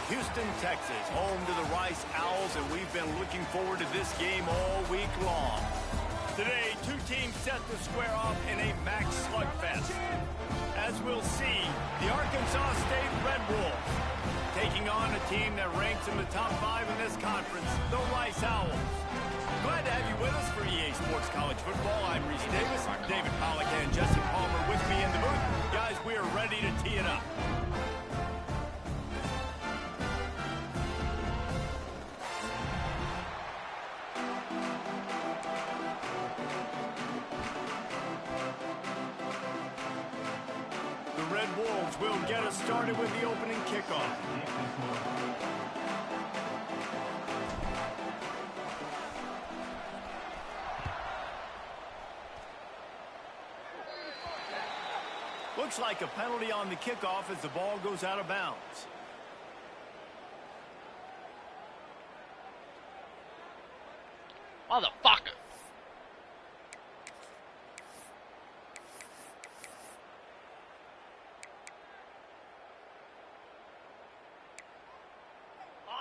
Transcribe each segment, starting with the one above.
Houston, Texas, home to the Rice Owls, and we've been looking forward to this game all week long. Today, two teams set to square off in a max slugfest. As we'll see, the Arkansas State Red Wolves taking on a team that ranks in the top 5 in this conference, the Rice Owls. Glad to have you with us for EA Sports College Football. I'm Reese Davis, David Pollack, and Jesse Palmer with me in the booth. Guys, we are ready to tee it up. The Red Wolves will get us started with the opening kickoff. Looks like a penalty on the kickoff as the ball goes out of bounds. Motherfucker.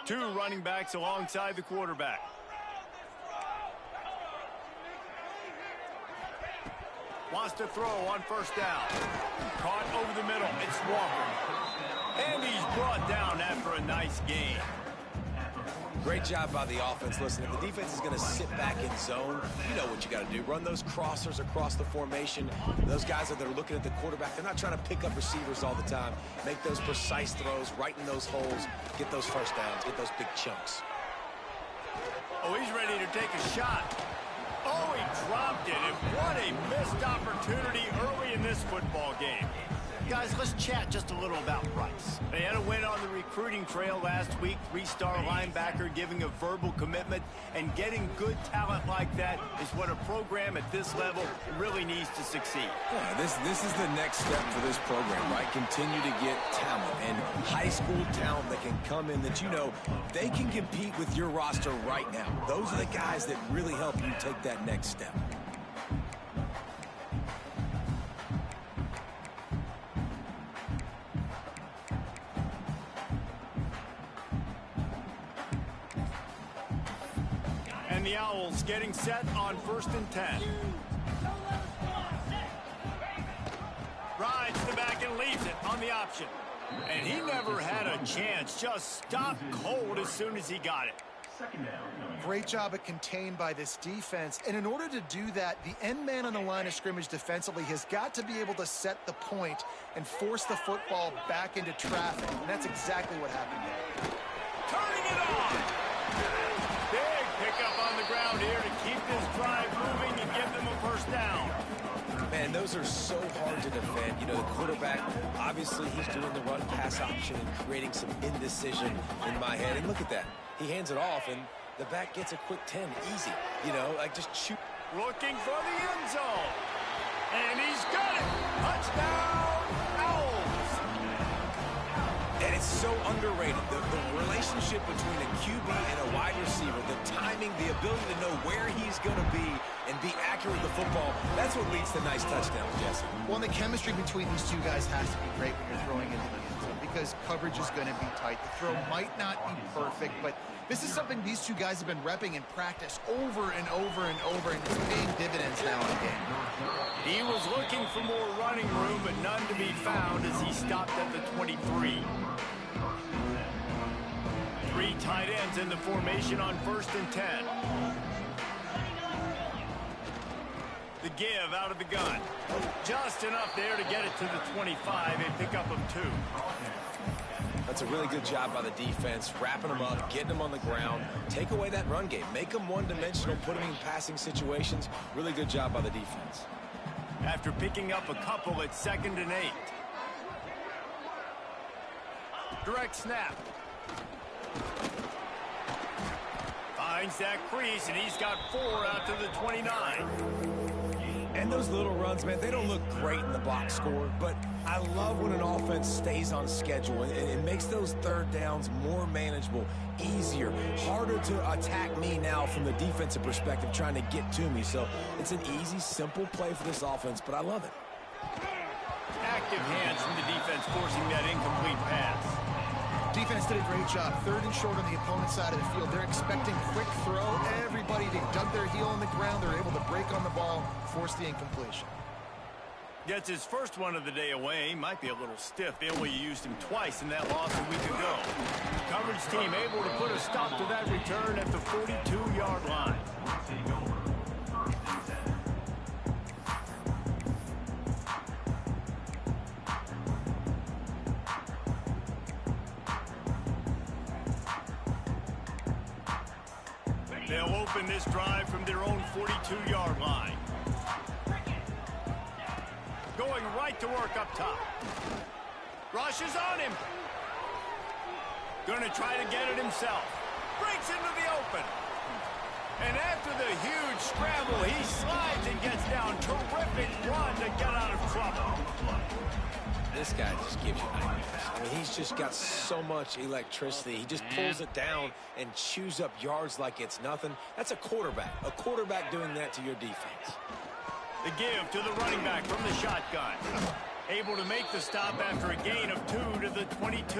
Two running backs alongside the quarterback. Wants to throw on first down. Caught over the middle. It's Walker. And he's brought down after a nice gain. Great job by the offense. Listen, if the defense is going to sit back in zone, you know what you got to do. Run those crossers across the formation. Those guys that are looking at the quarterback, they're not trying to pick up receivers all the time. Make those precise throws, right in those holes, get those first downs, get those big chunks. Oh, he's ready to take a shot. Oh, he dropped it, and what a missed opportunity early in this football game. Guys, let's chat just a little about Rice. They had a win on the recruiting trail last week. 3-star linebacker giving a verbal commitment, and getting good talent like that is what a program at this level really needs to succeed. Yeah, this is the next step for this program, right? Continue to get talent and high school talent that can come in that you know they can compete with your roster right now. Those are the guys that really help you take that next step. And the Owls getting set on 1st and 10. Rides the back and leaves it on the option. And he never had a chance. Just stopped cold as soon as he got it. Great job at contained by this defense. And in order to do that, the end man on the line of scrimmage defensively has got to be able to set the point and force the football back into traffic. And that's exactly what happened there. Turning it on. Big pickup on the ground here to keep this drive moving and give them a first down. Man, those are so hard to defend. You know, the quarterback, obviously he's doing the run-pass option and creating some indecision in my head. And look at that. He hands it off, and the back gets a quick 10. Easy. You know, like just shoot. Looking for the end zone. And he's got it. Touchdown, Owls. And it's so underrated. The relationship between a QB and a wide receiver, the timing, the ability to know where he's going to be and be accurate with the football, that's what leads to nice touchdowns, Jesse. Well, and the chemistry between these two guys has to be great when you're throwing into the end zone because coverage is going to be tight. The throw might not be perfect, but this is something these two guys have been repping in practice over and over and over, and it's paying dividends now in the game. He was looking for more running room, but none to be found as he stopped at the 23. 3 tight ends in the formation on 1st and 10. The give out of the gun. Just enough there to get it to the 25, a pickup of 2. That's a really good job by the defense, wrapping them up, getting them on the ground, take away that run game, make them one-dimensional, put them in passing situations. Really good job by the defense. After picking up a couple, it's 2nd and 8. Direct snap. Finds that crease, and he's got 4 out to the 29. And those little runs, man, they don't look great in the box score, but I love when an offense stays on schedule and it makes those third downs more manageable, easier, harder to attack me now from the defensive perspective trying to get to me. So it's an easy, simple play for this offense, but I love it. Active hands from the defense forcing that incomplete pass. Defense did a great job. 3rd and short on the opponent's side of the field. They're expecting quick throw. Everybody, they dug their heel on the ground. They're able to break on the ball, force the incompletion. Gets his first one of the day away. Might be a little stiff. They only used him twice in that loss a week ago. Coverage team able to put a stop to that return at the 42-yard line. They'll open this drive from their own 42-yard line. Going right to work up top. Rush is on him. Going to try to get it himself. Breaks into the open. And after the huge scramble, he slides and gets down. Terrific run to get out of trouble. This guy just gives you nightmares. I mean, he's just got so much electricity. He just pulls it down and chews up yards like it's nothing. That's a quarterback. A quarterback doing that to your defense. The give to the running back from the shotgun. Able to make the stop after a gain of 2 to the 22.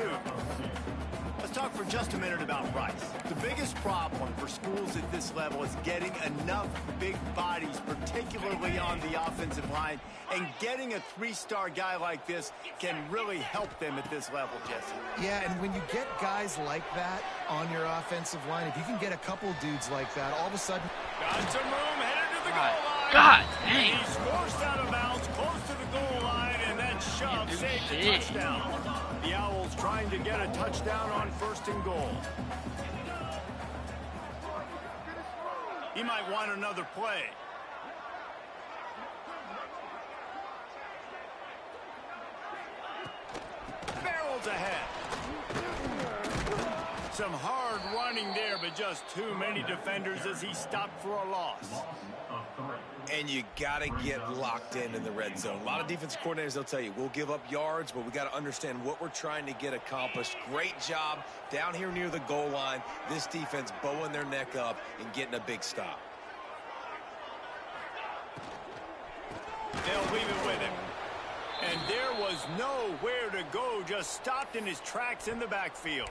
Let's talk for just a minute about Rice. The biggest problem for schools at this level is getting enough big bodies, particularly on the offensive line, and getting a 3-star guy like this can really help them at this level, Jesse. Yeah, and when you get guys like that on your offensive line, if you can get a couple dudes like that, all of a sudden... Got some room, headed to the goal line. God dang. He's forced out of bounds, close to the goal line, and that shove saved the touchdown. The Owls trying to get a touchdown on 1st and goal. He might want another play. Barrels ahead. Some hard running there, but just too many defenders as he stopped for a loss. And you got to get locked in the red zone. A lot of defensive coordinators, they'll tell you, we'll give up yards, but we got to understand what we're trying to get accomplished. Great job down here near the goal line. This defense bowing their neck up and getting a big stop. They'll leave it with him. And there was nowhere to go, just stopped in his tracks in the backfield.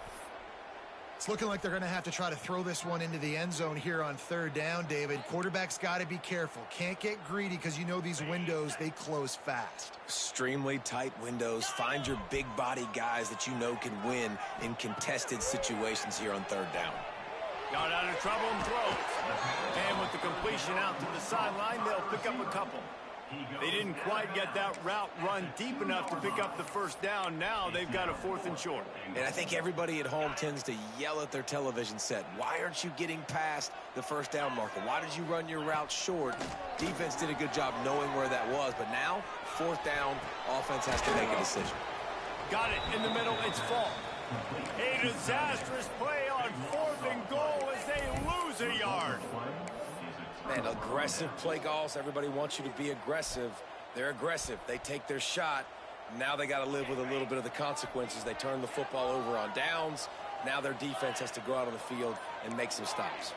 It's looking like they're going to have to try to throw this one into the end zone here on 3rd down, David. Quarterback's got to be careful. Can't get greedy because you know these windows, they close fast. Extremely tight windows. Find your big body guys that you know can win in contested situations here on 3rd down. Got out of trouble and throws. And with the completion out to the sideline, they'll pick up a couple. They didn't quite get that route run deep enough to pick up the 1st down. Now they've got a 4th and short. And I think everybody at home tends to yell at their television set. Why aren't you getting past the 1st down marker? Why did you run your route short? Defense did a good job knowing where that was. But now, 4th down, offense has to make a decision. Got it in the middle. It's Falk. A disastrous play on 4th and goal as they lose a yard. Man, aggressive play calls. Everybody wants you to be aggressive. They're aggressive. They take their shot. Now they got to live with a little bit of the consequences. They turn the football over on downs. Now their defense has to go out on the field and make some stops.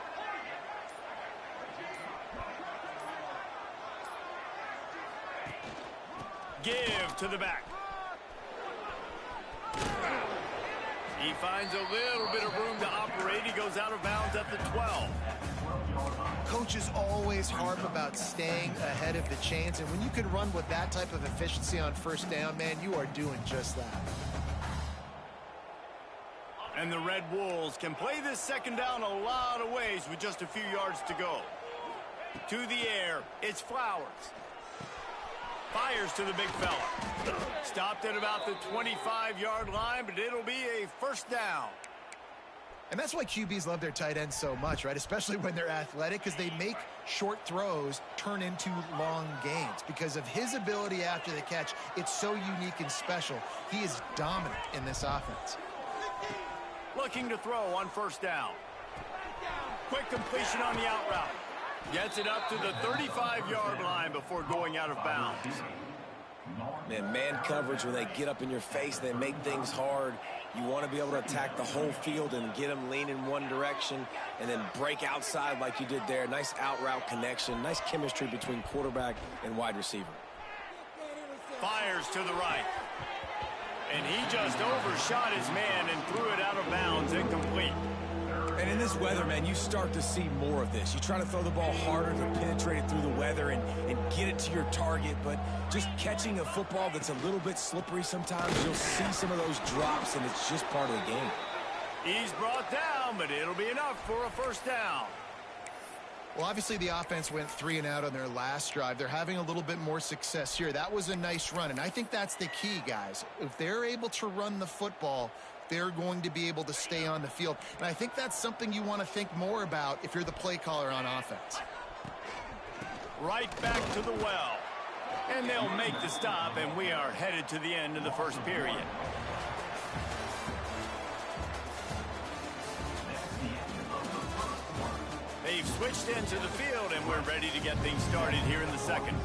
Give to the back. He finds a little bit of room to operate. He goes out of bounds at the 12. Coaches always harp about staying ahead of the chains, and when you can run with that type of efficiency on 1st down, man, you are doing just that. And the Red Wolves can play this 2nd down a lot of ways with just a few yards to go. To the air, it's Flowers. Fires to the big fella. Stopped at about the 25-yard line, but it'll be a 1st down. And that's why QBs love their tight ends so much, right? Especially when they're athletic, because they make short throws turn into long gains. Because of his ability after the catch, it's so unique and special. He is dominant in this offense. Looking to throw on 1st down. Quick completion on the out route. Gets it up to the 35-yard line before going out of bounds. Man coverage, when they get up in your face, they make things hard. You want to be able to attack the whole field and get them lean in one direction and then break outside like you did there. Nice out route connection. Nice chemistry between quarterback and wide receiver. Fires to the right. And he just overshot his man and threw it out of bounds, incomplete. And in this weather, man, you start to see more of this. You try to throw the ball harder to penetrate it through the weather and get it to your target, but just catching a football that's a little bit slippery sometimes, you'll see some of those drops, and it's just part of the game. He's brought down, but it'll be enough for a first down. Well, obviously the offense went 3 and out on their last drive. They're having a little bit more success here. That was a nice run, and I think that's the key, guys. If they're able to run the football, they're going to be able to stay on the field. And I think that's something you want to think more about if you're the play caller on offense. Right back to the well. And they'll make the stop, and we are headed to the end of the first period. They've switched into the field, and we're ready to get things started here in the second.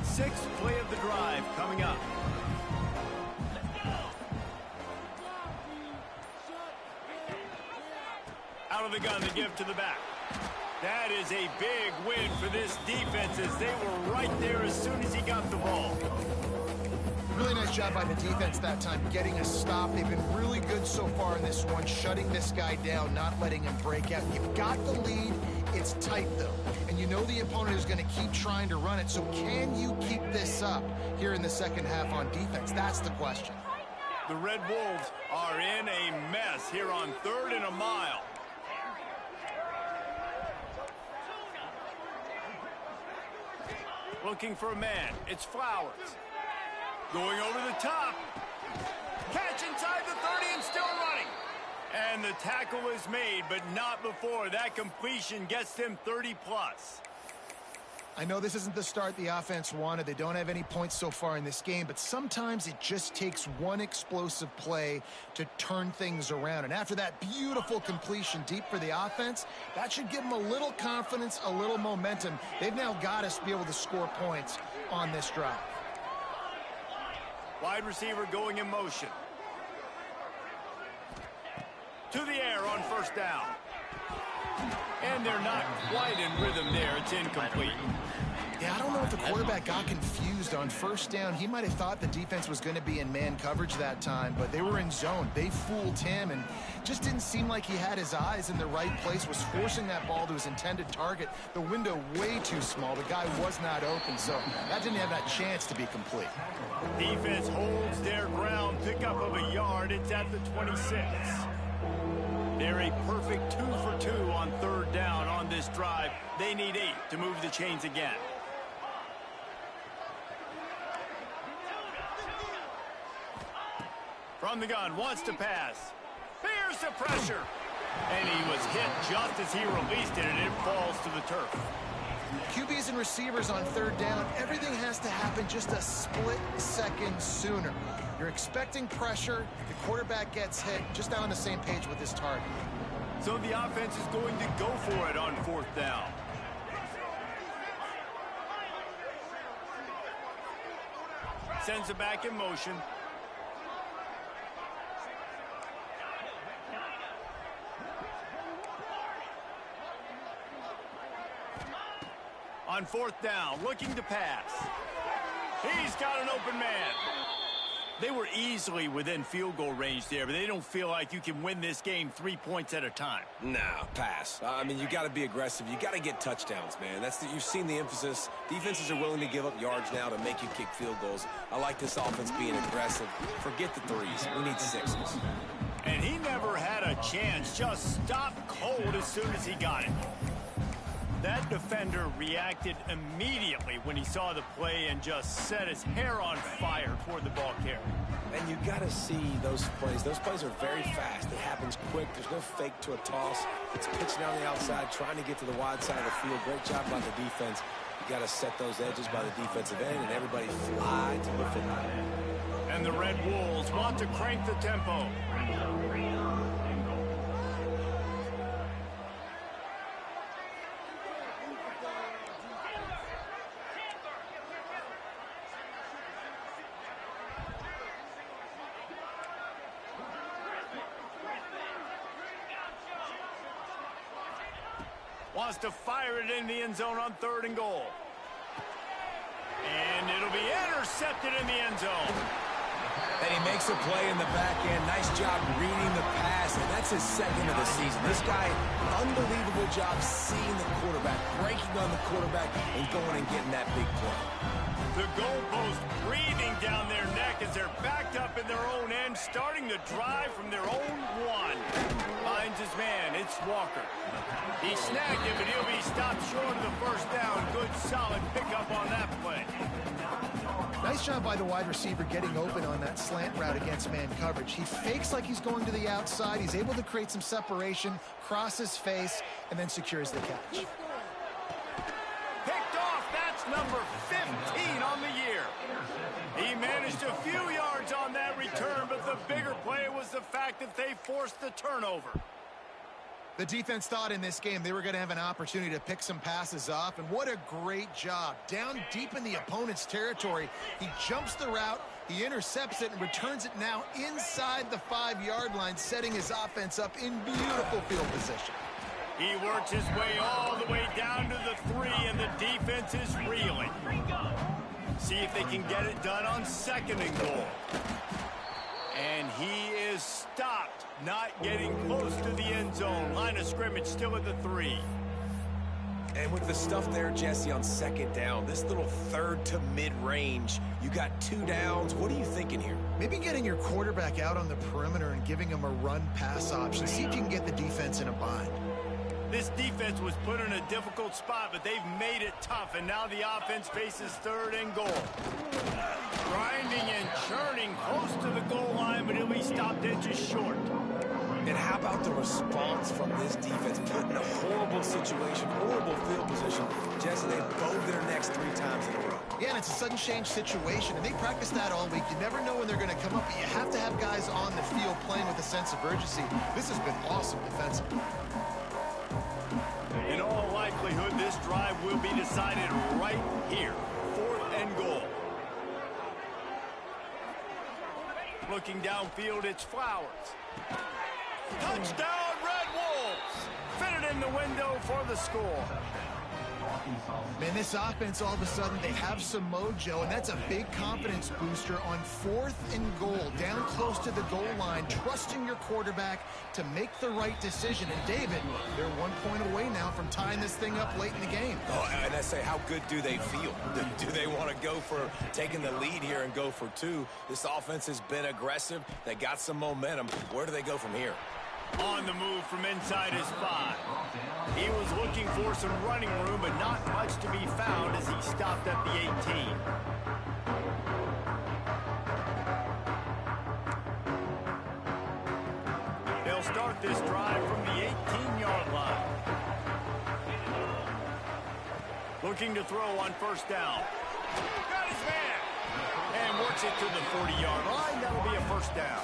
Sixth play of the drive coming up. Out of the gun to give to the back. That is a big win for this defense as they were right there as soon as he got the ball. Really nice job by the defense that time, getting a stop. They've been really good so far in this one, shutting this guy down, not letting him break out. You've got the lead. It's tight, though. And you know the opponent is going to keep trying to run it. So can you keep this up here in the second half on defense? That's the question. The Red Wolves are in a mess here on 3rd and a mile. Looking for a man. It's Flowers. Going over the top. Catch inside the 30 and still running. And the tackle is made, but not before that completion gets them 30-plus. I know this isn't the start the offense wanted. They don't have any points so far in this game, but sometimes it just takes one explosive play to turn things around. And after that beautiful completion deep for the offense, that should give them a little confidence, a little momentum. They've now got us to be able to score points on this drive. Wide receiver going in motion. To the air on first down. And they're not quite in rhythm there. It's incomplete. Yeah, I don't know if the quarterback got confused on first down. He might have thought the defense was going to be in man coverage that time, but they were in zone. They fooled him and just didn't seem like he had his eyes in the right place, was forcing that ball to his intended target. The window way too small. The guy was not open, so that didn't have that chance to be complete. Defense holds their ground. Pickup of a yard. It's at the 26. They're a perfect 2 for 2 on 3rd down on this drive. They need 8 to move the chains again. From the gun, wants to pass. Here's the pressure. And he was hit just as he released it, and it falls to the turf. QBs and receivers on 3rd down, everything has to happen just a split second sooner. You're expecting pressure, the quarterback gets hit, just not on the same page with his target. So the offense is going to go for it on 4th down. Sends it back in motion. On 4th down, looking to pass. He's got an open man. They were easily within field goal range there, but they don't feel like you can win this game 3 points at a time. Nah, pass. I mean, you got to be aggressive. You got to get touchdowns, man. You've seen the emphasis. Defenses are willing to give up yards now to make you kick field goals. I like this offense being aggressive. Forget the 3s. We need 6s. And he never had a chance. Just stopped cold as soon as he got it. That defender reacted immediately when he saw the play and just set his hair on fire toward the ball carrier. And you got to see those plays. Those plays are very fast. It happens quick. There's no fake to a toss. It's pitching on the outside, trying to get to the wide side of the field. Great job by the defense. You got to set those edges by the defensive end, and everybody fly to the football. And the Red Wolves want to crank the tempo. Wants to fire it in the end zone on 3rd and goal. And it'll be intercepted in the end zone. And he makes a play in the back end. Nice job reading the pass, and that's his 2nd of the season. This guy, unbelievable job seeing the quarterback, breaking on the quarterback, and going and getting that big play. The goalpost breathing down their neck as they're backed up in their own end, starting to drive from their own 1. Finds his man. It's Walker. He snagged it, but he'll be stopped short of the 1st down. Good, solid pickup on that play. Nice job by the wide receiver getting open on that slant route against man coverage. He fakes like he's going to the outside. He's able to create some separation, cross his face, and then secures the catch. Picked off. That's number 15 on the year. He managed a few yards on that return, but the bigger play was the fact that they forced the turnover. The defense thought in this game they were going to have an opportunity to pick some passes off, and what a great job. Down deep in the opponent's territory, he jumps the route, he intercepts it, and returns it now inside the 5-yard line, setting his offense up in beautiful field position. He works his way all the way down to the 3, and the defense is reeling. See if they can get it done on 2nd and goal. And he is stopped, not getting close to the end zone. Line of scrimmage still at the 3. And with the stuff there, Jesse, on 2nd down, this little 3rd to mid-range, you got 2 downs. What are you thinking here? Maybe getting your quarterback out on the perimeter and giving him a run-pass option. See if you can get the defense in a bind. This defense was put in a difficult spot, but they've made it tough, and now the offense faces 3rd and goal. Grinding and churning close to the goal line, but he'll be stopped inches short. And how about the response from this defense? Put in a horrible situation, horrible field position. Jesse, they bowed their necks 3 times in a row. Yeah, and it's a sudden change situation, and they practice that all week. You never know when they're going to come up, but you have to have guys on the field playing with a sense of urgency. This has been awesome defensively. In all likelihood, this drive will be decided right here. 4th and goal. Looking downfield, it's Flowers. Touchdown, Red Wolves! Fitted in the window for the score. Man, this offense, all of a sudden, they have some mojo, and that's a big confidence booster on 4th and goal, down close to the goal line, trusting your quarterback to make the right decision. And, David, they're 1 point away now from tying this thing up late in the game. Oh, and I say, how good do they feel? Do they want to go for taking the lead here and go for 2? This offense has been aggressive. They got some momentum. Where do they go from here? On the move from inside his 5. He was looking for some running room, but not much to be found as he stopped at the 18. They'll start this drive from the 18-yard line. Looking to throw on 1st down. Got his man! And works it to the 40-yard line. That'll be a 1st down.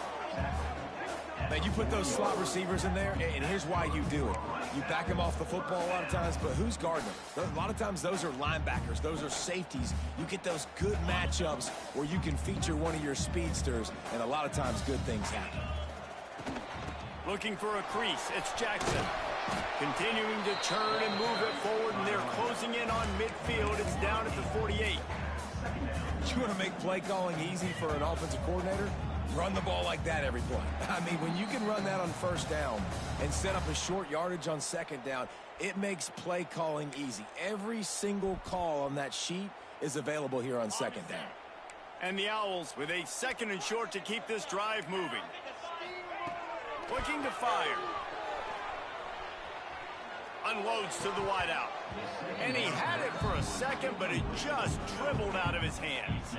Now, you put those slot receivers in there, and here's why you do it. You back them off the football a lot of times, but who's guarding them? A lot of times those are linebackers. Those are safeties. You get those good matchups where you can feature one of your speedsters, and a lot of times good things happen. Looking for a crease. It's Jackson. Continuing to churn and move it forward, and they're closing in on midfield. It's down at the 48. You want to make play calling easy for an offensive coordinator? Run the ball like that every play. I mean, when you can run that on 1st down and set up a short yardage on 2nd down, it makes play calling easy. Every single call on that sheet is available here on 2nd down. And the Owls with a 2nd and short to keep this drive moving. Looking to fire. Unloads to the wideout. And he had it for a second, but it just dribbled out of his hands.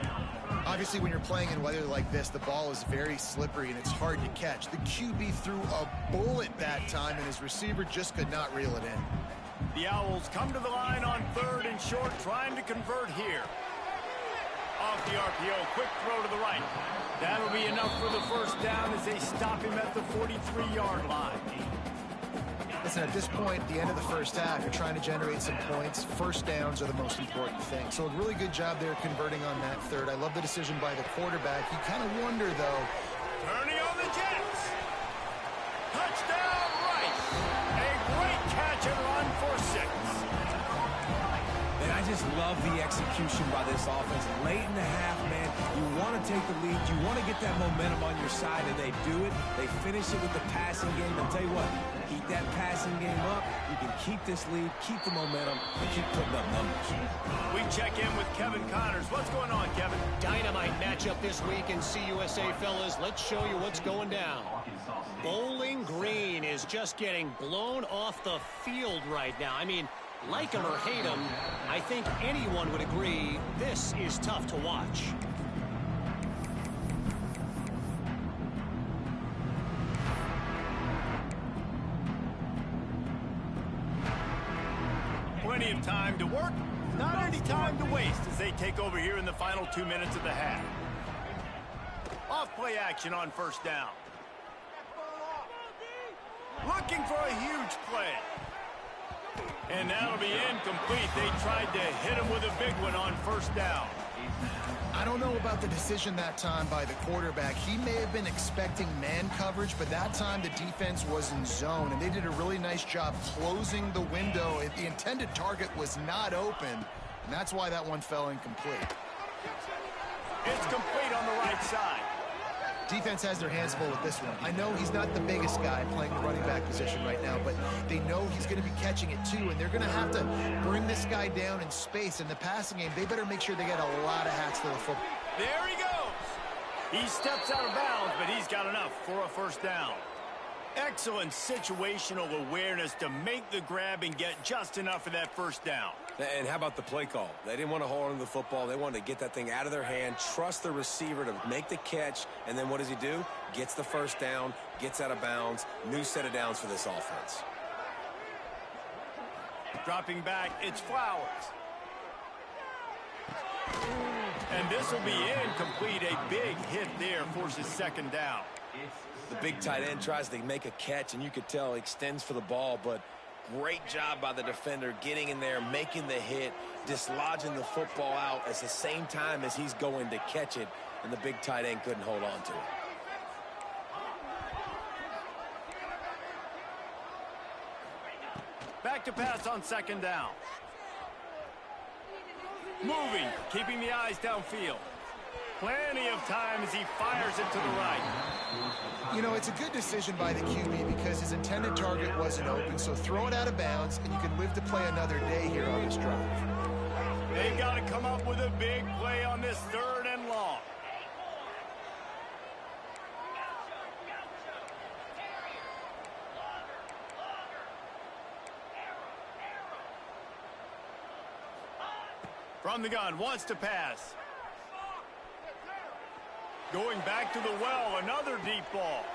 Obviously, when you're playing in weather like this, the ball is very slippery and it's hard to catch. The QB threw a bullet that time, and his receiver just could not reel it in. The Owls come to the line on 3rd and short, trying to convert here. Off the RPO, quick throw to the right. That'll be enough for the 1st down as they stop him at the 43-yard line. Listen, at this point, at the end of the 1st half, you're trying to generate some points. 1st downs are the most important thing. So a really good job there converting on that 3rd. I love the decision by the quarterback. You kind of wonder, though. Turning on the Jets. Touchdown, Rice. A Great catch and run for 6. And I just love the execution by this offense. Late in the half, man, you want to take the lead. You want to get that momentum on your side, and they do it. They finish it with the passing game. And tell you what, keep that passing game up. You can keep this lead, keep the momentum, and keep putting up numbers. We check in with Kevin Connors. What's going on, Kevin? Dynamite matchup this week in CUSA, fellas. Let's show you what's going down. Bowling Green is just getting blown off the field right now. I mean, like him or hate him, I think anyone would agree this is tough to watch. Plenty of time to work, not any time to waste as they take over here in the final 2 minutes of the half. Off-play action on first down. Looking for a huge play. And that'll be incomplete. They tried to hit him with a big one on first down. I don't know about the decision that time by the quarterback. He may have been expecting man coverage, but that time the defense was in zone, and they did a really nice job closing the window. The intended target was not open, and that's why that one fell incomplete. It's complete on the right side. Defense has their hands full with this one. I know he's not the biggest guy playing the running back position right now, but they know he's going to be catching it too, and they're going to have to bring this guy down in space. In the passing game, they better make sure they get a lot of hats to the football. There he goes. He steps out of bounds, but he's got enough for a first down. Excellent situational awareness to make the grab and get just enough of that first down. And how about the play call? They didn't want to hold on to the football. They wanted to get that thing out of their hand, trust the receiver to make the catch, and then what does he do? Gets the first down, gets out of bounds. New set of downs for this offense. Dropping back, it's Flowers. And this will be incomplete. A big hit there forces second down. The big tight end tries to make a catch, and you could tell he extends for the ball, but great job by the defender getting in there, making the hit, dislodging the football out at the same time as he's going to catch it, and the big tight end couldn't hold on to it. Back to pass on second down. Moving, keeping the eyes downfield. Plenty of time as he fires it to the right. You know, it's a good decision by the QB because his intended target wasn't open, so throw it out of bounds, and you can live to play another day here on this drive. They've got to come up with a big play on this third and long. From the gun, wants to pass. Going back to the well, another deep ball.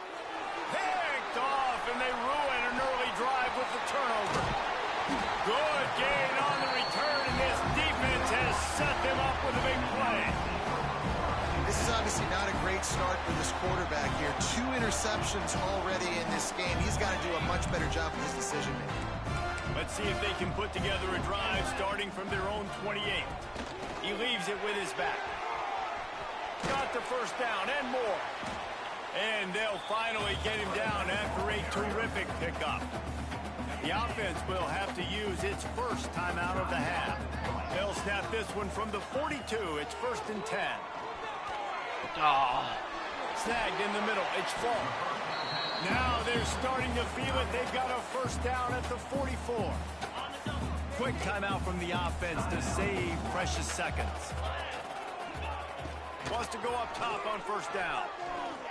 Picked off, and they ruin an early drive with the turnover. Good gain on the return, and this defense has set them up with a big play. This is obviously not a great start for this quarterback here. 2 interceptions already in this game. He's got to do a much better job with his decision-making. Let's see if they can put together a drive starting from their own 28. He leaves it with his back. Got the first down and more. And they'll finally get him down after a terrific pickup. The offense will have to use its first timeout of the half. They'll snap this one from the 42. It's 1st and 10. Snagged in the middle. It's Falk. Now they're starting to feel it. They've got a first down at the 44. Quick timeout from the offense to save precious seconds. Wants to go up top on first down.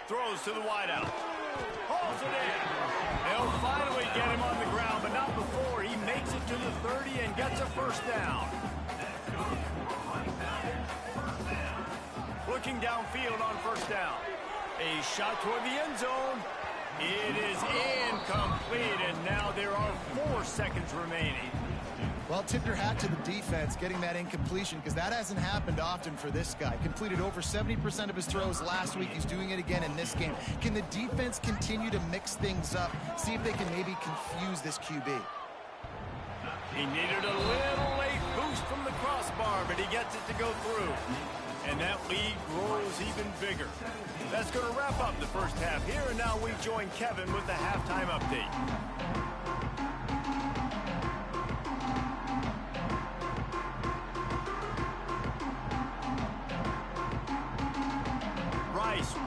Throws to the wideout. Hauls it in. They'll finally get him on the ground, but not before he makes it to the 30 and gets a first down. Looking downfield on first down. A shot toward the end zone. It is incomplete, and now there are 4 seconds remaining. Well, tip your hat to the defense getting that incompletion because that hasn't happened often for this guy. Completed over 70% of his throws last week. He's doing it again in this game. Can the defense continue to mix things up? See if they can maybe confuse this QB. He needed a little late boost from the crossbar, but he gets it to go through. And that lead grows even bigger. That's going to wrap up the first half here, and now we join Kevin with the halftime update.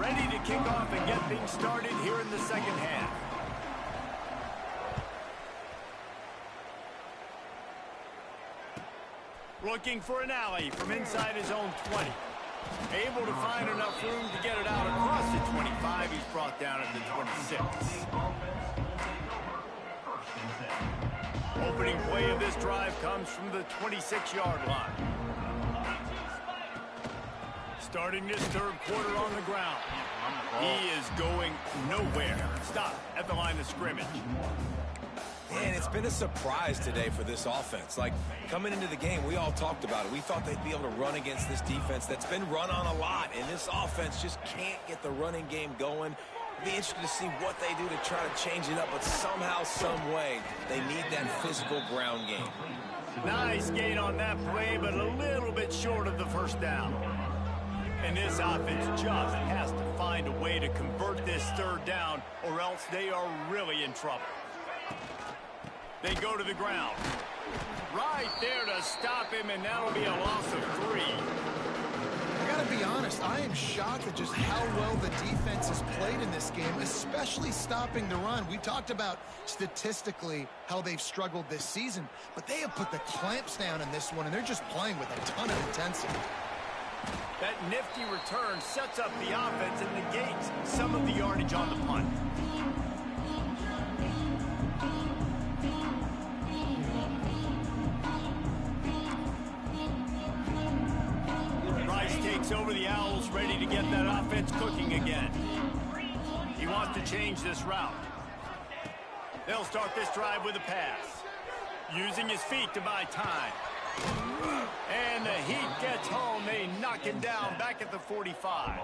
ready to kick off and get things started here in the second half. Looking for an alley from inside his own 20. Able to find enough room to get it out across the 25. He's brought down at the 26. Opening play of this drive comes from the 26-yard line. Starting this third quarter on the ground. He is going nowhere. Stop at the line of scrimmage. Man, it's been a surprise today for this offense. Like, coming into the game, we all talked about it. We thought they'd be able to run against this defense that's been run on a lot, and this offense just can't get the running game going. It'll be interesting to see what they do to try to change it up, but somehow, some way, they need that physical ground game. Nice gain on that play, but a little bit short of the first down. And this offense just has to find a way to convert this third down, or else they are really in trouble. They go to the ground. Right there to stop him, and that'll be a loss of 3. I gotta be honest, I am shocked at just how well the defense has played in this game, especially stopping the run. We talked about statistically how they've struggled this season, but they have put the clamps down in this one, and they're just playing with a ton of intensity. That nifty return sets up the offense and negates some of the yardage on the punt. Takes over the Owls, ready to get that offense cooking again. He wants to change this route. They'll start this drive with a pass. Using his feet to buy time. And the Heat gets home. They knock him down back at the 45.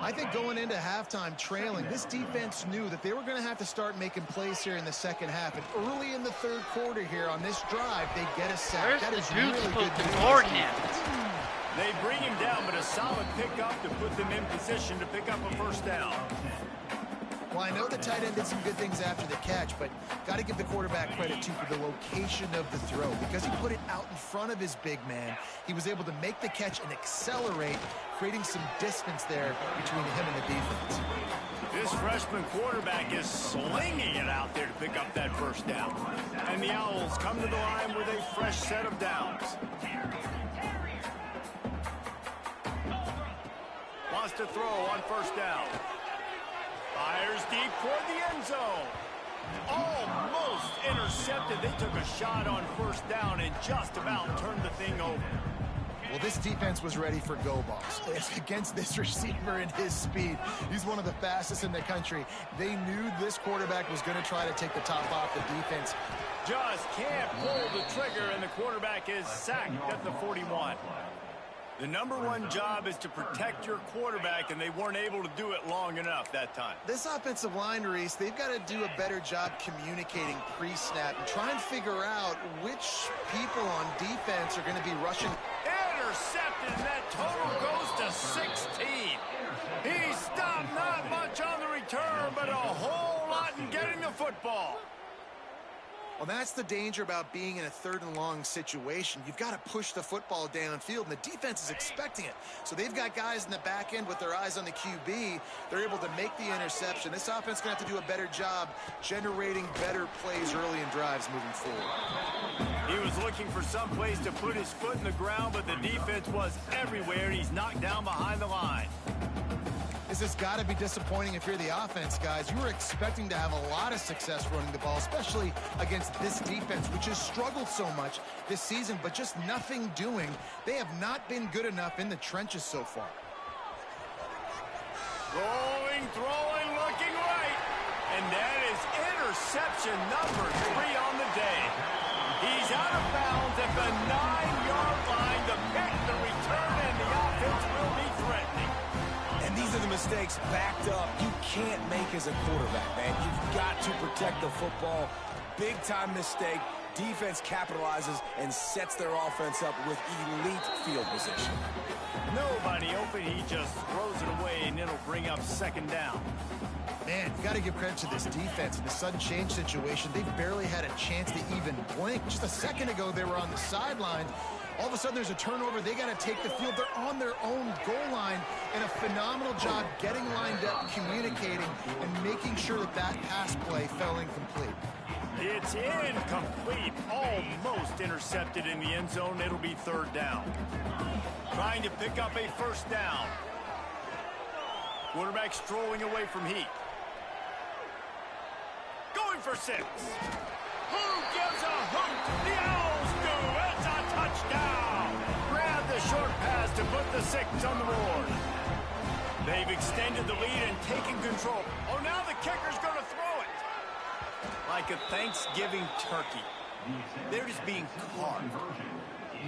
I think going into halftime trailing, this defense knew that they were going to have to start making plays here in the second half. And early in the third quarter here on this drive, they get a sack. Where's that the is dude really supposed good to news. guard him? They bring him down, but a solid pickup to put them in position to pick up a first down. Well, I know the tight end did some good things after the catch, but got to give the quarterback credit, too, for the location of the throw. Because he put it out in front of his big man, he was able to make the catch and accelerate, creating some distance there between him and the defense. This freshman quarterback is slinging it out there to pick up that first down. And the Owls come to the line with a fresh set of downs. Wants to throw on first down. Fires deep toward the end zone. Almost intercepted. They took a shot on first down and just about turned the thing over. Well, this defense was ready for go balls. Against this receiver and his speed, he's one of the fastest in the country. They knew this quarterback was going to try to take the top off the defense. Just can't pull the trigger, and the quarterback is sacked at the 41. The number one job is to protect your quarterback, and they weren't able to do it long enough that time. This offensive line, Reese, they've got to do a better job communicating pre-snap and try and figure out which people on defense are going to be rushing. Intercepted, and that total goes to 16. He stopped not much on the return, but a whole lot in getting the football. Well, that's the danger about being in a third and long situation. You've got to push the football downfield, and the defense is expecting it. So they've got guys in the back end with their eyes on the QB. They're able to make the interception. This offense is going to have to do a better job generating better plays early in drives moving forward. He was looking for some place to put his foot in the ground, but the defense was everywhere. He's knocked down behind the line. This has got to be disappointing if you're the offense, guys. You were expecting to have a lot of success running the ball, especially against this defense, which has struggled so much this season, but just nothing doing. They have not been good enough in the trenches so far. Rolling, throwing, looking right. And that is interception number 3 on the day. He's out of bounds at the 9-yard line. The pick, the return, and the offense will be threatening. And these are the mistakes backed up you can't make as a quarterback, man. You've got to protect the football. Big-time mistake. Defense capitalizes and sets their offense up with elite field position. Nobody open. He just throws it away, and it'll bring up second down. Man, you've got to give credit to this defense. In the sudden change situation, they barely had a chance to even blink. Just a second ago, they were on the sideline. All of a sudden, there's a turnover. They got to take the field. They're on their own goal line, and a phenomenal job getting lined up, communicating, and making sure that that pass play fell incomplete. It's incomplete, almost intercepted in the end zone. It'll be third down. Trying to pick up a first down. Quarterback strolling away from heat. Going for 6. Who gives a hoot? The Owls do. It's a touchdown. Grab the short pass to put the 6 on the board. They've extended the lead and taken control. Oh, now the kicker's going to throw it. Like a Thanksgiving turkey. They're just being carved.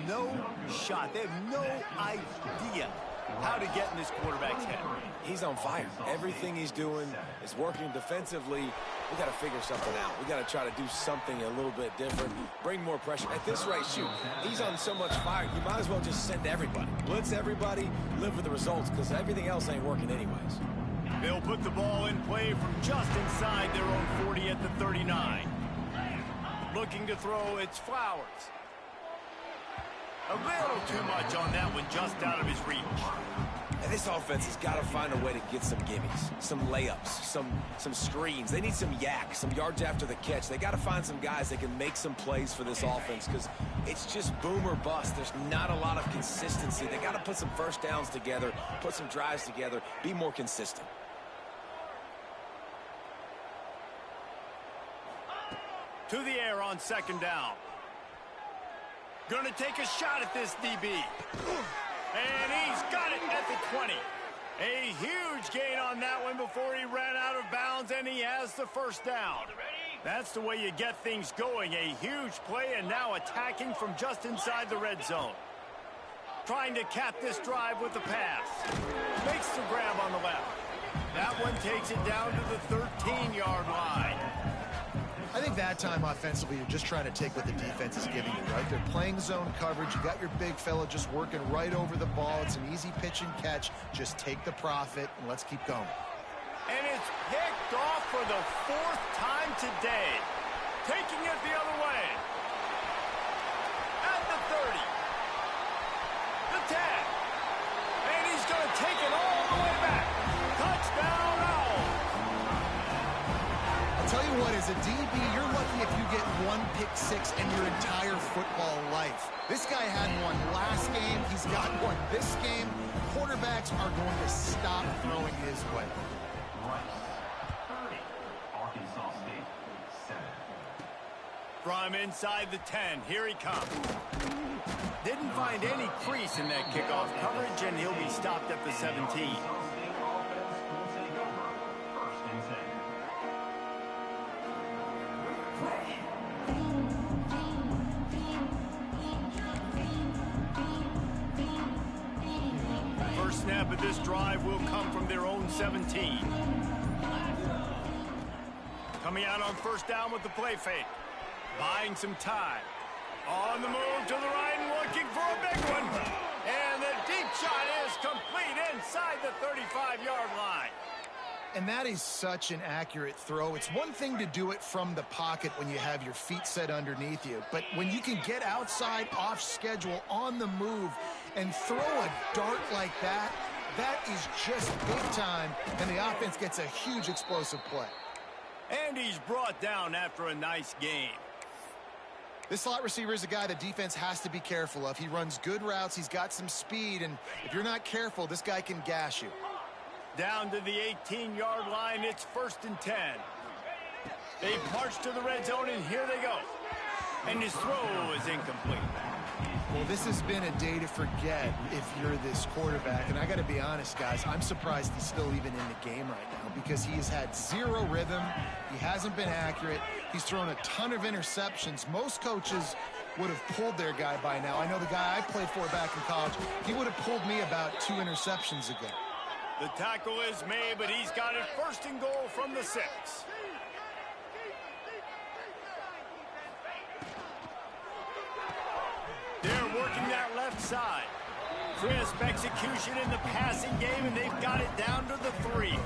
No shot. They have no idea how to get in this quarterback's head. He's on fire. Everything he's doing is working defensively. We got to figure something out. We got to try to do something a little bit different. Bring more pressure. At this rate, shoot, he's on so much fire. You might as well just send everybody. Blitz everybody, live with the results, because everything else ain't working anyways. They'll put the ball in play from just inside their own 40 at the 39. Looking to throw, it's Flowers. A little too much on that one, just out of his reach. And this offense has got to find a way to get some gimmies, some layups, some screens. They need some yak, some yards after the catch. They got to find some guys that can make some plays for this offense, because it's just boom or bust. There's not a lot of consistency. They got to put some first downs together, put some drives together, be more consistent. To the air on second down. Gonna take a shot at this DB. And he's got it at the 20. A huge gain on that one before he ran out of bounds, and he has the first down. That's the way you get things going. A huge play, and now attacking from just inside the red zone. Trying to cap this drive with the pass. Makes the grab on the left. That one takes it down to the 13-yard line. I think that time offensively, you're just trying to take what the defense is giving you, right? They're playing zone coverage. You got your big fella just working right over the ball. It's an easy pitch and catch. Just take the profit, and let's keep going. And it's picked off for the 4th time today. Taking it the other way. At the 30. The 10. And he's going to take it all the way back. Touchdown, Owls. I'll tell you what, as a DB, you're lucky if you get 1 pick 6 in your entire football life. This guy had one last game. He's got one this game. Quarterbacks are going to stop throwing his way. From inside the 10, here he comes. Didn't find any crease in that kickoff coverage, and he'll be stopped at the 17. First snap of this drive will come from their own 17. Coming out on first down with the play fake. Buying some time. On the move to the right and looking for a big one. And the deep shot is complete inside the 35-yard line. And that is such an accurate throw. It's one thing to do it from the pocket when you have your feet set underneath you, but when you can get outside, off schedule, on the move, and throw a dart like that, that is just big time, and the offense gets a huge explosive play. And he's brought down after a nice game. This slot receiver is a guy the defense has to be careful of. He runs good routes, he's got some speed, and if you're not careful, this guy can gash you. Down to the 18-yard line, it's 1st and 10. They march to the red zone, and here they go. And his throw is incomplete. Well, this has been a day to forget if you're this quarterback. And I got to be honest, guys, I'm surprised he's still even in the game right now because he has had zero rhythm. He hasn't been accurate. He's thrown a ton of interceptions. Most coaches would have pulled their guy by now. I know the guy I played for back in college, he would have pulled me about 2 interceptions ago. The tackle is made, but he's got it 1st and goal from the 6. They're working that left side. Crisp execution in the passing game, and they've got it down to the 3.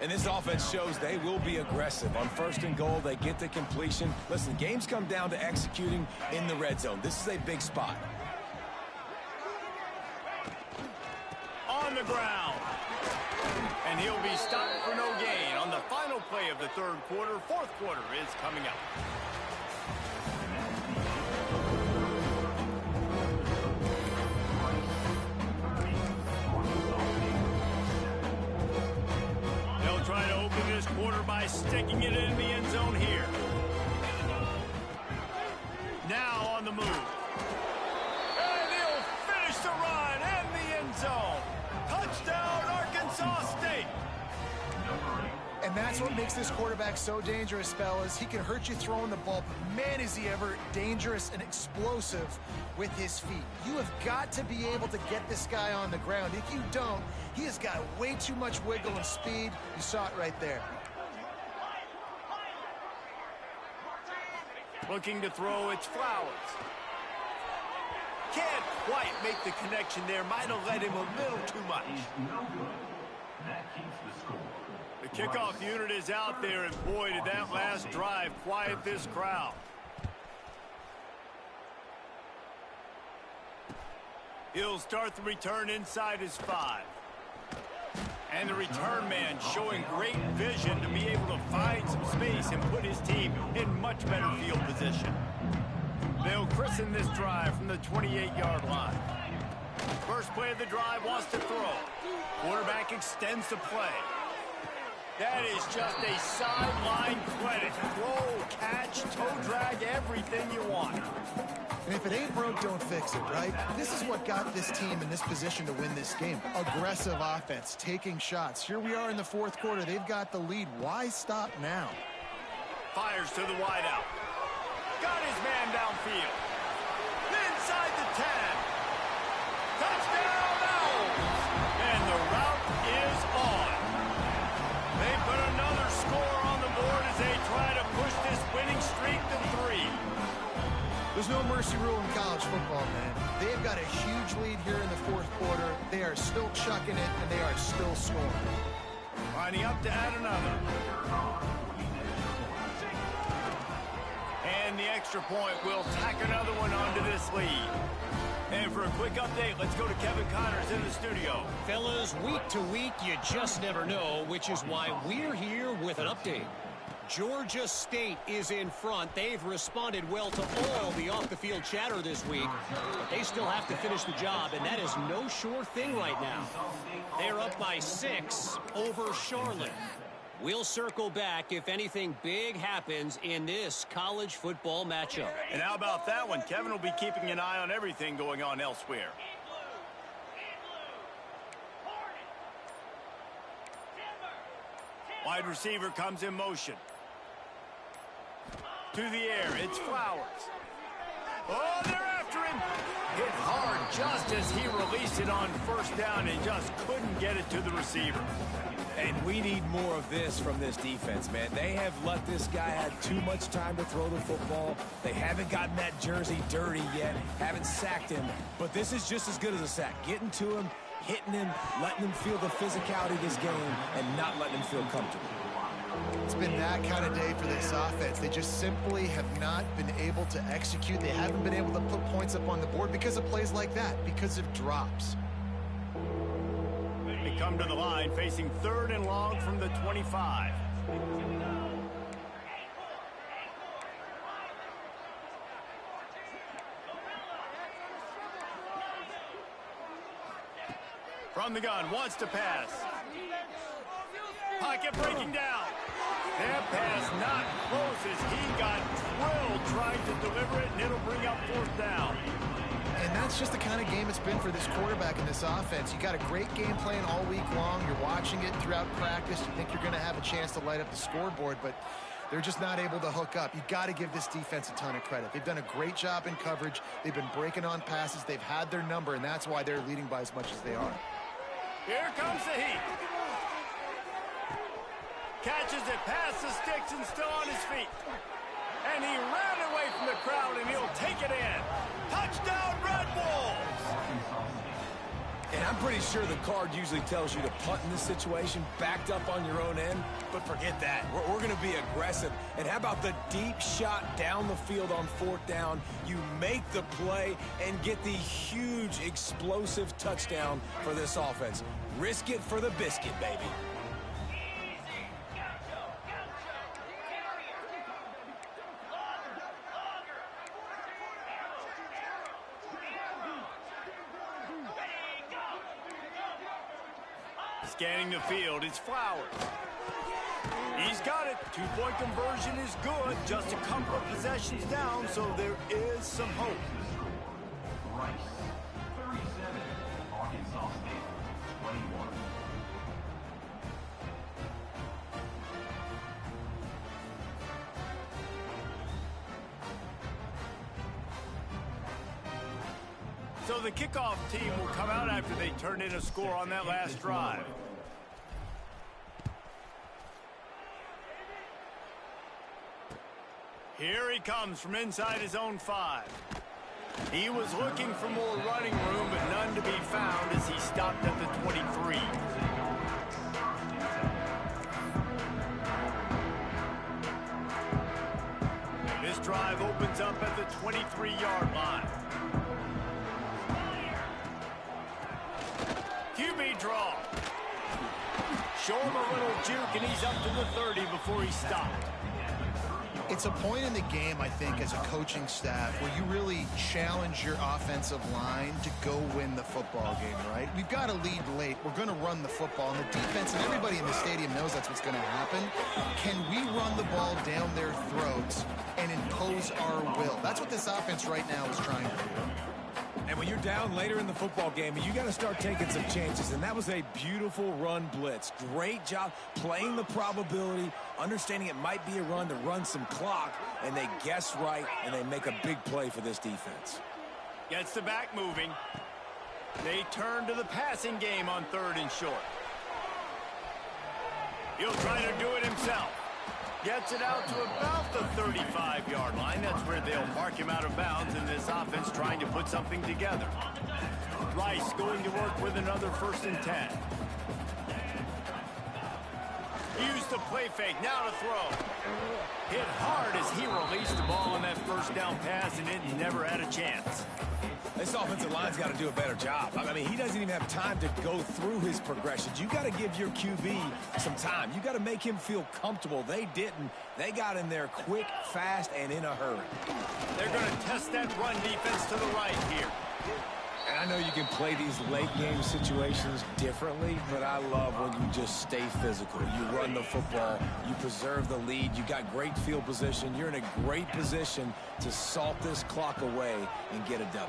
And this offense shows they will be aggressive. On 1st and goal, they get the completion. Listen, games come down to executing in the red zone. This is a big spot. the ground. And he'll be stopped for no gain on the final play of the third quarter. Fourth quarter is coming up. They'll try to open this quarter by sticking it in the end zone here. Now on the move. And he'll finish the run in the end zone. Touchdown, Arkansas State. And that's what makes this quarterback so dangerous, fellas. He can hurt you throwing the ball, but man, is he ever dangerous and explosive with his feet. You have got to be able to get this guy on the ground. If you don't, he has got way too much wiggle and speed. You saw it right there. Looking to throw, it's Flowers. Can't quite make the connection there. Might have led him a little too much. The kickoff unit is out there, and boy, did that last drive quiet this crowd. He'll start the return inside his 5. And the return man showing great vision to be able to find some space and put his team in much better field position. They'll christen this drive from the 28-yard line. First play of the drive wants to throw. Quarterback extends the play. That is just a sideline clinic. Throw, catch, toe drag, everything you want. And if it ain't broke, don't fix it, right? This is what got this team in this position to win this game. Aggressive offense, taking shots. Here we are in the fourth quarter. They've got the lead. Why stop now? Fires to the wideout. Got his man downfield. Inside the 10. Touchdown, Owls! And the route is on. They put another score on the board as they try to push this winning streak to 3. There's no mercy rule in college football, man. They've got a huge lead here in the fourth quarter. They are still chucking it, and they are still scoring. Lining up to add another. And the extra point will tack another one onto this lead. And for a quick update, let's go to Kevin Connors in the studio. Fellas, week to week, you just never know, which is why we're here with an update. Georgia State is in front. They've responded well to all the off-the-field chatter this week, but they still have to finish the job, and that is no sure thing right now. They're up by 6 over Charlotte. We'll circle back if anything big happens in this college football matchup. And how about that one? Kevin will be keeping an eye on everything going on elsewhere. Wide receiver comes in motion. To the air, it's Flowers. Oh, they're after him. Hit hard just as he released it on first down and just couldn't get it to the receiver. And we need more of this from this defense, man. They have let this guy have too much time to throw the football. They haven't gotten that jersey dirty yet, haven't sacked him. But this is just as good as a sack. Getting to him, hitting him, letting him feel the physicality of this game, and not letting him feel comfortable. It's been that kind of day for this offense. They just simply have not been able to execute. They haven't been able to put points up on the board because of plays like that, because of drops. They come to the line facing 3rd and long from the 25. From the gun, wants to pass. Pocket breaking down. That pass not close as he got drilled trying to deliver it, and it'll bring up 4th down. And that's just the kind of game it's been for this quarterback in this offense. You got a great game plan all week long. You're watching it throughout practice. You think you're going to have a chance to light up the scoreboard, but they're just not able to hook up. You got to give this defense a ton of credit. They've done a great job in coverage. They've been breaking on passes. They've had their number, and that's why they're leading by as much as they are. Here comes the heat. Catches it past the sticks and still on his feet. And he ran away from the crowd, and he'll take it in. Touchdown, Red Wolves! And I'm pretty sure the card usually tells you to punt in this situation, backed up on your own end, but forget that. We're going to be aggressive. And how about the deep shot down the field on 4th down? You make the play and get the huge explosive touchdown for this offense. Risk it for the biscuit, baby. Scanning the field, it's Flowers. He's got it. 2-point conversion is good. Just a couple of possessions down, so there is some hope. Rice, 37, Arkansas State, 21. So the kickoff team will come out after they turn in a score on that last drive. Here he comes from inside his own 5. He was looking for more running room, but none to be found as he stopped at the 23. This drive opens up at the 23-yard line. QB draw. Show him a little juke, and he's up to the 30 before he stopped. It's a point in the game, I think, as a coaching staff where you really challenge your offensive line to go win the football game, right? We've got to lead late. We're going to run the football, and the defense and everybody in the stadium knows that's what's going to happen. Can we run the ball down their throats and impose our will? That's what this offense right now is trying to do. And when you're down later in the football game, you got to start taking some chances. And that was a beautiful run blitz. Great job playing the probability, understanding it might be a run to run some clock, and they guess right, and they make a big play for this defense. Gets the back moving. They turn to the passing game on 3rd and short. He'll try to do it himself. Gets it out to about the 35-yard line. That's where they'll mark him out of bounds in this offense trying to put something together. Rice going to work with another 1st and 10. Use the play fake, now to throw. Hit hard as he released the ball on that 1st down pass, and it never had a chance. This offensive line's got to do a better job. I mean, he doesn't even have time to go through his progressions. You got to give your QB some time. You got to make him feel comfortable. They didn't. They got in there quick, fast, and in a hurry. They're going to test that run defense to the right here. And I know you can play these late-game situations differently, but I love when you just stay physical. You run the football. You preserve the lead. You got great field position. You're in a great position to salt this clock away and get a W.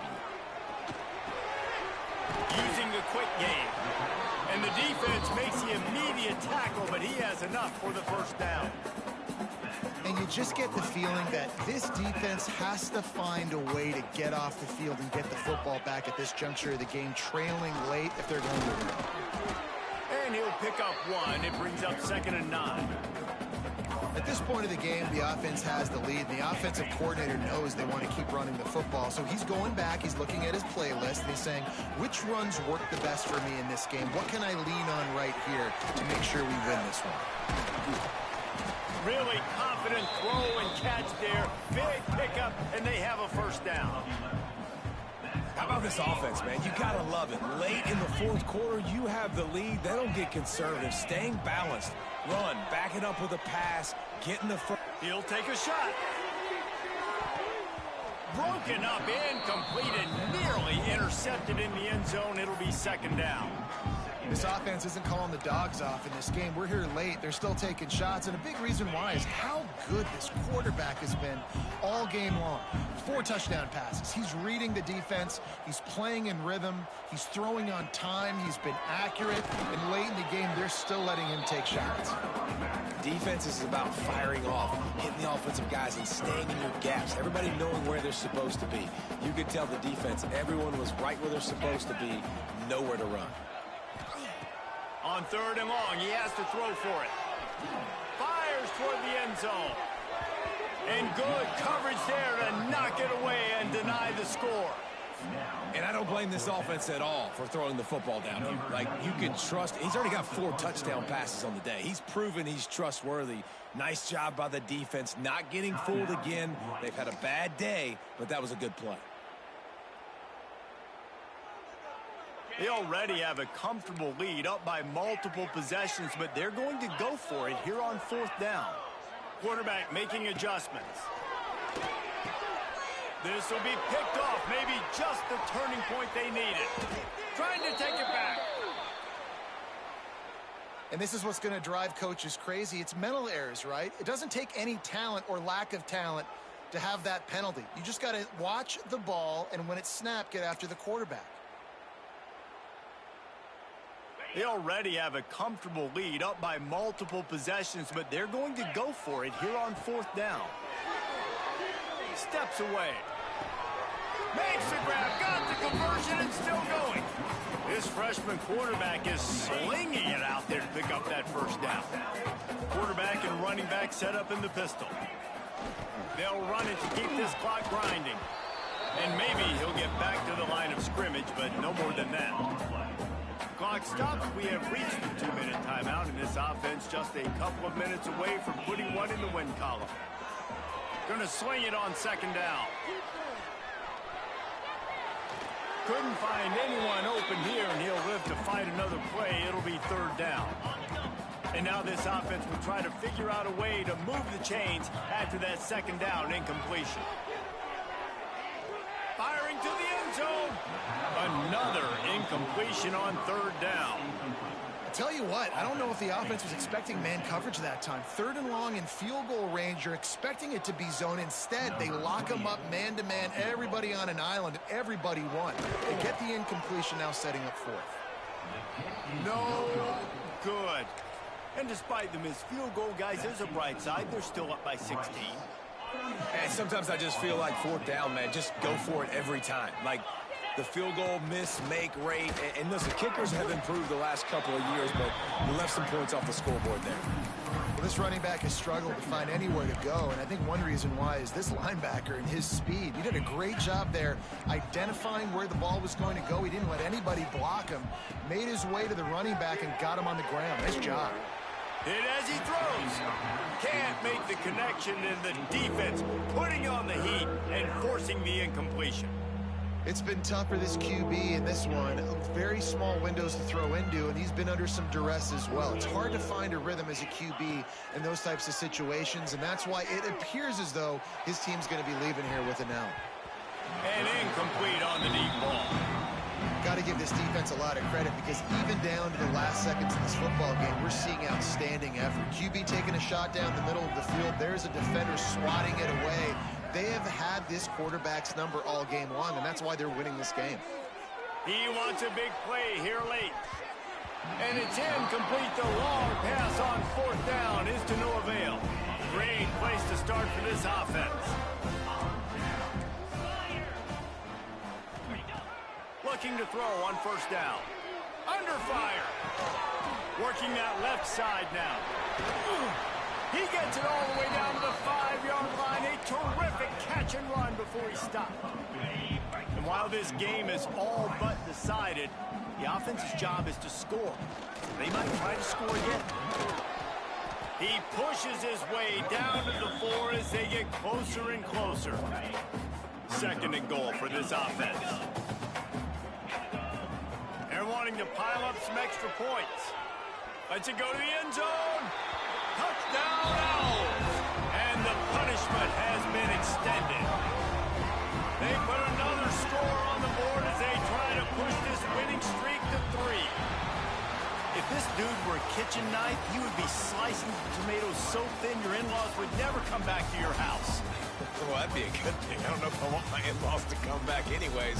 Using the quick game. And the defense makes the immediate tackle, but he has enough for the 1st down. And you just get the feeling that this defense has to find a way to get off the field and get the football back at this juncture of the game, trailing late if they're going to win. And he'll pick up 1. It brings up 2nd and 9. At this point of the game, the offense has the lead. The offensive coordinator knows they want to keep running the football. So he's going back, he's looking at his playlist, and he's saying, which runs work the best for me in this game? What can I lean on right here to make sure we win this one? Really confident throw and catch there. Big pickup, and they have a 1st down. How about this offense, man? You got to love it. Late in the 4th quarter, you have the lead. They don't get conservative. Staying balanced. Run, back it up with a pass, get in the front. He'll take a shot. Broken up, incomplete, and nearly intercepted in the end zone. It'll be 2nd down. This offense isn't calling the dogs off in this game. We're here late. They're still taking shots, and a big reason why is how good this quarterback has been all game long. 4 touchdown passes. He's reading the defense. He's playing in rhythm. He's throwing on time. He's been accurate, and late in the game, they're still letting him take shots. Defense is about firing off, hitting the offensive guys, and staying in your gaps. Everybody knowing where they're supposed to be. You could tell the defense, everyone was right where they're supposed to be, nowhere to run. On 3rd and long, he has to throw for it. Fires toward the end zone. And good coverage there to knock it away and deny the score. And I don't blame this offense at all for throwing the football down here. Like, you can trust. He's already got 4 touchdown passes on the day. He's proven he's trustworthy. Nice job by the defense, not getting fooled again. They've had a bad day, but that was a good play. They already have a comfortable lead, up by multiple possessions, but they're going to go for it here on 4th down. Quarterback making adjustments. This will be picked off, maybe just the turning point they needed. Trying to take it back. And this is what's going to drive coaches crazy. It's mental errors, right? It doesn't take any talent or lack of talent to have that penalty. You just got to watch the ball, and when it's snapped, get after the quarterback. They already have a comfortable lead, up by multiple possessions, but they're going to go for it here on 4th down. Steps away. Makes the grab, got the conversion, and still going. This freshman quarterback is slinging it out there to pick up that 1st down. Quarterback and running back set up in the pistol. They'll run it to keep this clock grinding. And maybe he'll get back to the line of scrimmage, but no more than that. Clock stops. We have reached the 2-minute timeout, and this offense just a couple of minutes away from putting one in the win column. Going to swing it on 2nd down. Couldn't find anyone open here, and he'll live to fight another play. It'll be 3rd down. And now this offense will try to figure out a way to move the chains after that 2nd down incompletion. Firing to the end zone. Another incompletion on 3rd down. Tell you what, I don't know if the offense was expecting man coverage that time. 3rd and long in field goal range, you're expecting it to be zone. Instead, they lock them up man-to-man, everybody on an island, everybody won. They get the incompletion, now setting up 4th. No good. And despite the missed field goal, guys, there's a bright side. They're still up by 16. And sometimes I just feel like 4th down, man, just go for it every time. Like, the field goal miss-make rate. And listen, kickers have improved the last couple of years, but we left some points off the scoreboard there. Well, this running back has struggled to find anywhere to go, and I think one reason why is this linebacker and his speed. He did a great job there identifying where the ball was going to go. He didn't let anybody block him, made his way to the running back and got him on the ground. Nice job. Hit as he throws. Can't make the connection, and the defense putting on the heat and forcing the incompletion. It's been tough for this QB in this one. Very small windows to throw into, and he's been under some duress as well. It's hard to find a rhythm as a QB in those types of situations, and that's why it appears as though his team's going to be leaving here with an L. And incomplete on the deep ball. Got to give this defense a lot of credit, because even down to the last seconds of this football game, we're seeing outstanding effort. QB taking a shot down the middle of the field. There's a defender swatting it away. They have had this quarterback's number all game long, and that's why they're winning this game. He wants a big play here late. And it's incomplete. The long pass on 4th down is to no avail. Great place to start for this offense. Looking to throw on 1st down. Under fire. Working that left side now. He gets it all the way down to the 5-yard line. A terrific catch and run before he stopped. And while this game is all but decided, the offense's job is to score. They might try to score again. He pushes his way down to the 4 as they get closer and closer. 2nd and goal for this offense. They're wanting to pile up some extra points. Let's it go to the end zone. Touchdown Owls. And the punishment has been extended. They put another score on the board as they try to push this winning streak to 3. If this dude were a kitchen knife, he would be slicing tomatoes so thin your in-laws would never come back to your house. Well, that'd be a good thing. I don't know if I want my in-laws to come back anyways.